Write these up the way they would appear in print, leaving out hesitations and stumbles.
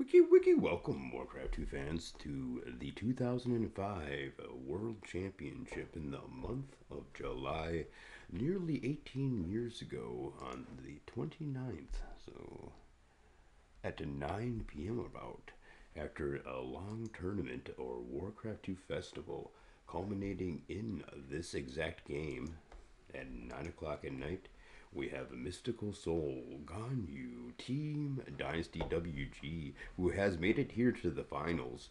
Wiki, welcome Warcraft 2 fans to the 2005 World Championship in the month of July, nearly 18 years ago on the 29th. So at 9 p.m. about, after a long tournament or Warcraft 2 Festival, culminating in this exact game at 9 o'clock at night, we have Mystical Soul, Ganyu, Team Dynasty WG, who has made it here to the finals.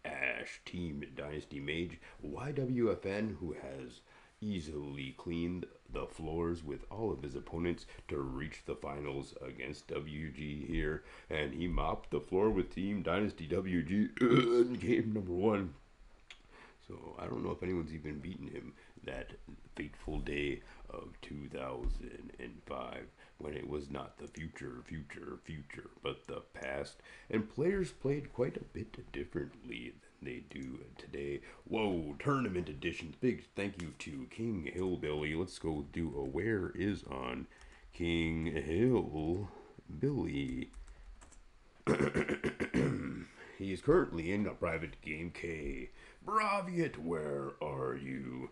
Ash, Team Dynasty Mage, ywfn, who has easily cleaned the floors with all of his opponents to reach the finals against WG here, and he mopped the floor with Team Dynasty WG in game number one. So I don't know if anyone's even beaten him that fateful day of 2005 when it was not the future, but the past. And players played quite a bit differently than they do today. Whoa, tournament edition. Big thank you to King Hillbilly. Let's go do a where is on King Hillbilly. He is currently in a private game K. Braviat, where are you?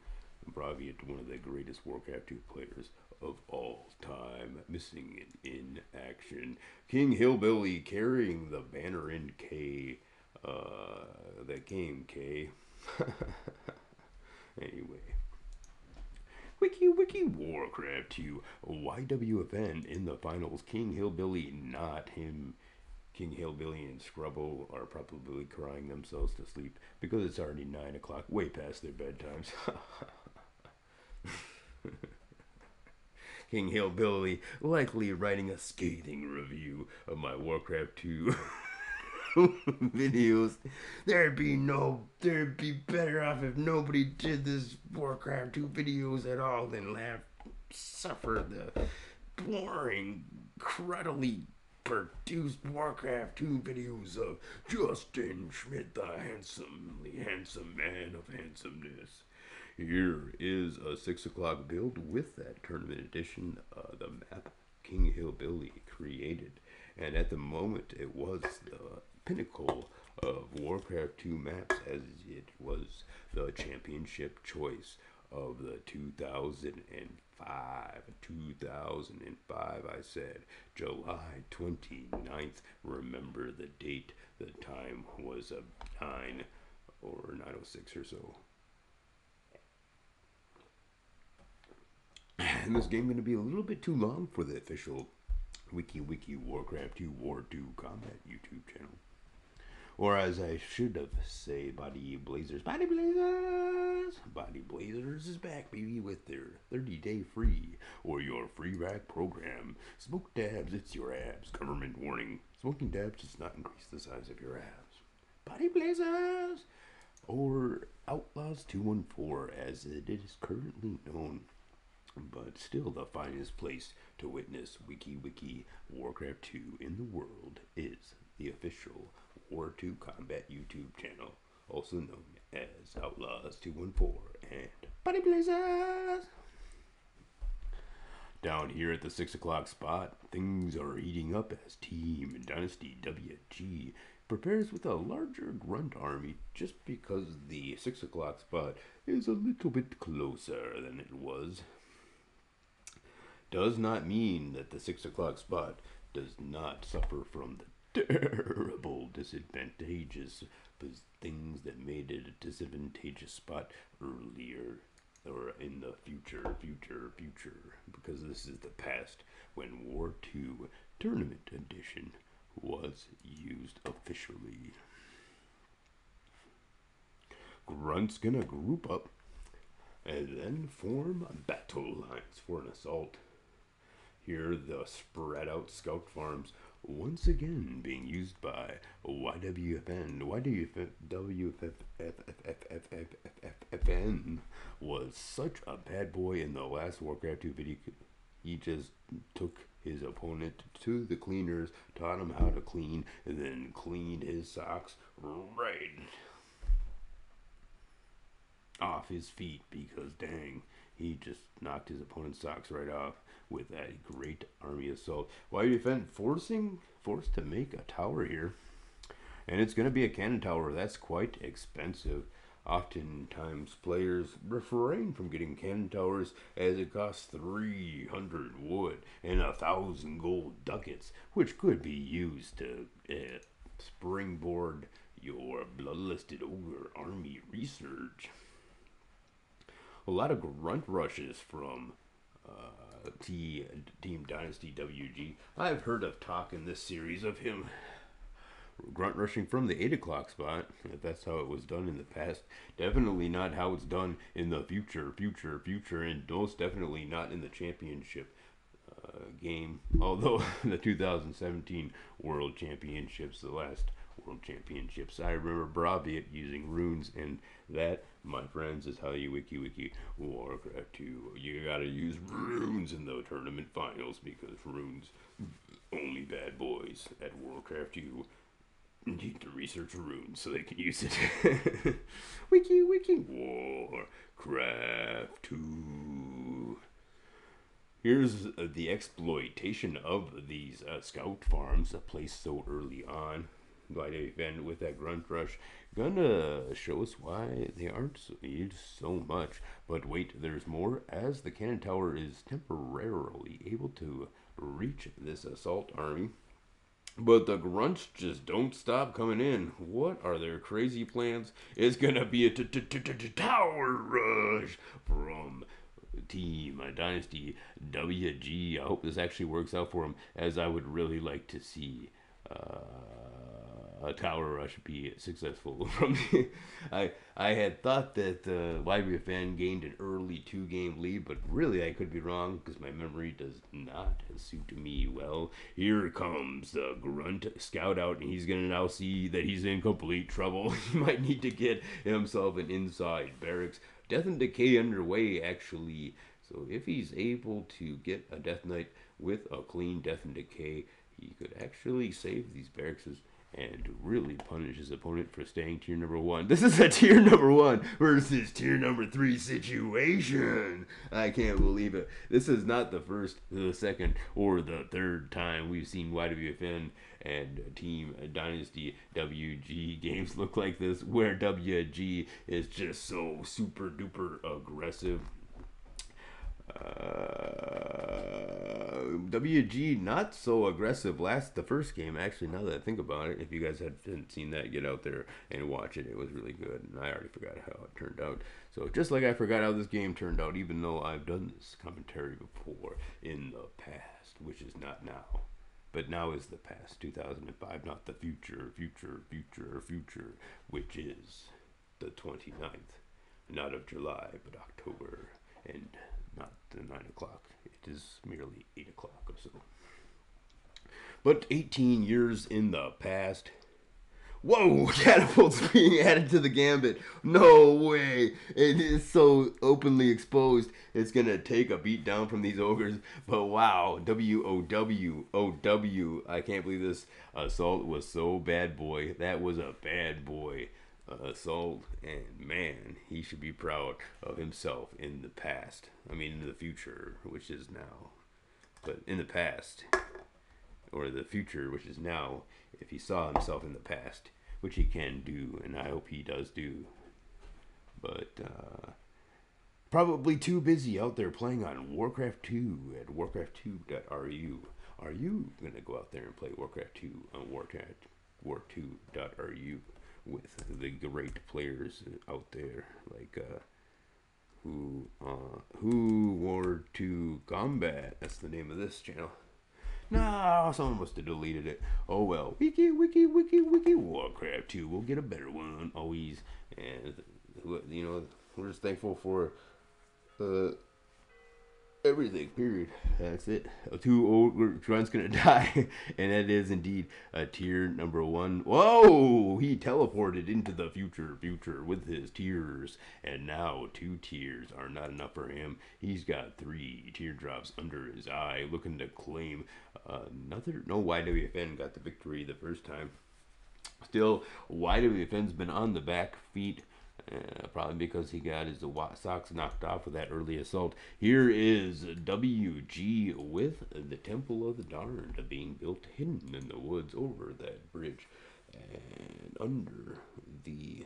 Braviat, one of the greatest Warcraft 2 players of all time, missing in action. King Hillbilly carrying the banner in K. The game K. Anyway. Wiki Warcraft 2 ywfn in the finals. King Hillbilly, not him. King Hillbilly and Scrubble are probably crying themselves to sleep because it's already 9 o'clock, way past their bedtimes. King Hillbilly likely writing a scathing review of my Warcraft 2 videos. There'd be better off if nobody did this Warcraft 2 videos at all than suffer the boring, cruddly produced Warcraft 2 videos of Justin Schmidt, the handsome man of handsomeness. Here is a 6 o'clock build with that tournament edition, the map King Hillbilly created. And at the moment, it was the pinnacle of Warcraft 2 maps, as it was the championship choice of the 2005, I said, July 29th. Remember the date. The time was 9 or 9:06 or so. And this game going to be a little bit too long for the official Wiki Warcraft 2 War 2 Combat YouTube channel. Or as I should have say, Body Blazers is back, baby, with their 30-day free or your free rack program. Smoke dabs, it's your abs. Government warning: smoking dabs does not increase the size of your abs. Body Blazers, or Outlaws 214, as it is currently known. But still, the finest place to witness Wiki Warcraft 2 in the world is the official War 2 Combat YouTube channel, also known as Outlaws 214 and Body Blazers. Down here at the 6 o'clock spot, things are heating up as Team Dynasty WG prepares with a larger grunt army just because the 6 o'clock spot is a little bit closer than it was. Does not mean that the 6 o'clock spot does not suffer from the terrible disadvantageous things that made it a disadvantageous spot earlier or in the future, because this is the past when War 2 Tournament Edition was used officially. Grunt's gonna group up and then form battle lines for an assault. Here, the spread out scout farms once again being used by ywfn. ywfn was such a bad boy in the last Warcraft 2 video. He just took his opponent to the cleaners, taught him how to clean, and then cleaned his socks right off his feet, because dang, he just knocked his opponent's socks right off with that great army assault. ywfn forced to make a tower here. And it's going to be a cannon tower that's quite expensive. Oftentimes, players refrain from getting cannon towers as it costs 300 wood and 1,000 gold ducats, which could be used to springboard your bloodlusted ogre army research. A lot of grunt rushes from Team Dynasty WG. I've heard of talk in this series of him grunt rushing from the 8 o'clock spot, if that's how it was done in the past. Definitely not how it's done in the future, and most definitely not in the championship game. Although the 2017 World Championships, the last World Championships, I remember Braviat using runes, and that, my friends, is how you wiki Warcraft 2. You gotta use runes in the tournament finals, because runes, only bad boys at Warcraft 2 need to research runes so they can use it. wiki Warcraft 2. Here's the exploitation of these scout farms placed so early on by ywfn with that grunt rush. Gonna show us why they aren't used so much. But wait, there's more, as the cannon tower is temporarily able to reach this assault army. But the grunts just don't stop coming in. What are their crazy plans? It's gonna be a tower rush from Team Dynasty WG. I hope this actually works out for them, as I would really like to see a tower rush be successful. From I had thought that ywfn gained an early 2-game lead, but really I could be wrong, because my memory does not suit me well. Here comes the grunt scout out, and he's gonna now see that he's in complete trouble. He might need to get himself an inside barracks. Death and Decay underway, actually. So if he's able to get a Death Knight with a clean Death and Decay, he could actually save these barracks and really punish his opponent for staying tier number 1. This is a tier number 1 versus tier number 3 situation. I can't believe it. This is not the first, the second, or the third time we've seen ywfn and Team Dynasty WG games look like this, where WG is just so super duper aggressive. WG not so aggressive the first game. Actually, now that I think about it, if you guys hadn't seen that, get out there and watch it. It was really good, and I already forgot how it turned out. So just like I forgot how this game turned out, even though I've done this commentary before in the past, which is not now. But now is the past, 2005, not the future, which is the 29th, not of July, but October, and not the 9 o'clock. It is merely 8 o'clock or so. But 18 years in the past. Whoa! Catapults being added to the gambit. No way! It is so openly exposed. It's gonna take a beat down from these ogres. But wow, WOW. I can't believe this assault was so bad boy. That was a bad boy assault, and man, he should be proud of himself in the past. I mean, in the future, which is now. But in the past, or the future, which is now, if he saw himself in the past, which he can do, and I hope he does do. But probably too busy out there playing on Warcraft 2 at warcraft2.ru. Are you going to go out there and play Warcraft 2 on war2.ru with the great players out there, like who War2 Combat? That's the name of this channel. No, someone must have deleted it. Oh well. Wiki Warcraft 2. We'll get a better one always. And you know, we're just thankful for everything, period. That's it. 2 old Grunt's gonna die. And that is indeed a tier number 1. Whoa! He teleported into the future with his tiers. And now 2 tiers are not enough for him. He's got 3 teardrops under his eye, looking to claim another. No, ywfn got the victory the first time. Still, ywfn's been on the back feet. Probably because he got his socks knocked off with that early assault. Here is WG with the Temple of the Darned being built hidden in the woods over that bridge. And under the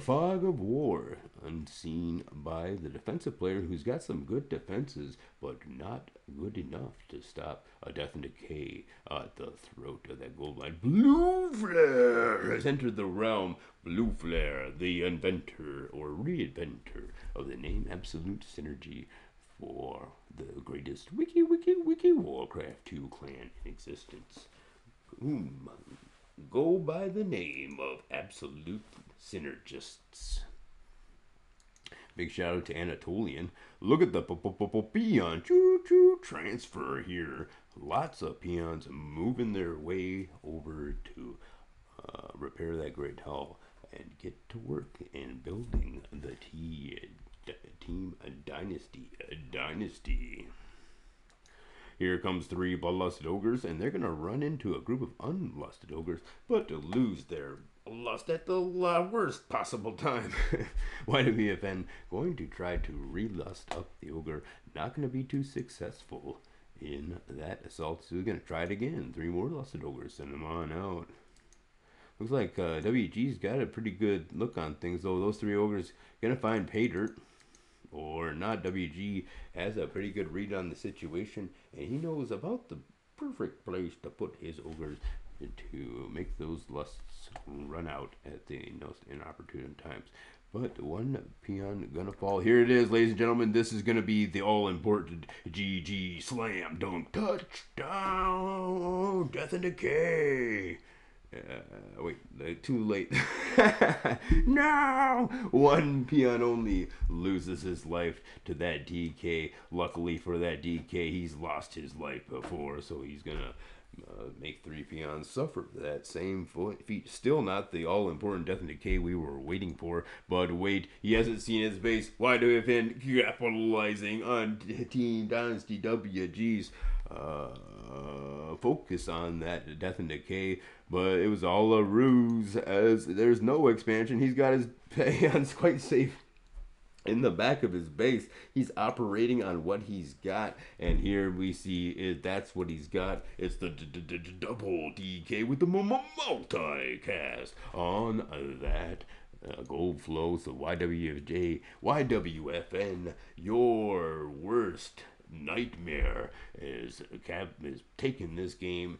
fog of war, unseen by the defensive player who's got some good defenses, but not good enough to stop a death and decay at the throat of that gold line. Blue Flare has entered the realm. Blue Flare, the inventor or reinventor of the name Absolute Synergy for the greatest wiki Warcraft 2 clan in existence, whom go by the name of Absolute Synergists. Big shout out to Anatolian. Look at the peon choo-choo transfer here. Lots of peons moving their way over to repair that great hull and get to work in building the team dynasty. Here comes 3 bloodlusted ogres, and they're going to run into a group of unlusted ogres, but to lose their lust at the worst possible time. ywfn going to try to re-lust up the ogre. Not going to be too successful in that assault, so we're going to try it again. 3 more lusted ogres, send them on out. Looks like WG's got a pretty good look on things, though. Those 3 ogres going to find pay dirt. Or not. WG has a pretty good read on the situation, and he knows about the perfect place to put his ogres to make those lusts run out at the most inopportune times. But 1 peon gonna fall. Here it is, ladies and gentlemen. This is gonna be the all-important GG slam dunk touchdown. Death and decay. Wait, too late. No! 1 peon only loses his life to that DK. Luckily for that DK, he's lost his life before, so he's gonna make 3 peons suffer that same feat. Still not the all-important death and decay we were waiting for, but wait, he hasn't seen his base. ywfn capitalizing on Team Dynasty WG's focus on that death and decay, but it was all a ruse, as there's no expansion. He's got his peons quite safe in the back of his base. He's operating on what he's got, and here we see that's what he's got. It's the double DK with the multi-cast on that gold flow. So ywfn, your worst nightmare is taking this game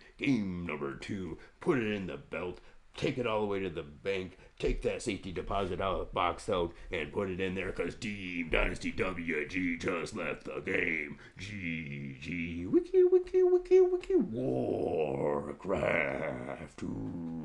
number 2, put it in the belt, take it all the way to the bank, take that safety deposit box out, and put it in there, because Team Dynasty WG just left the game. GG. Wiki Warcraft 2.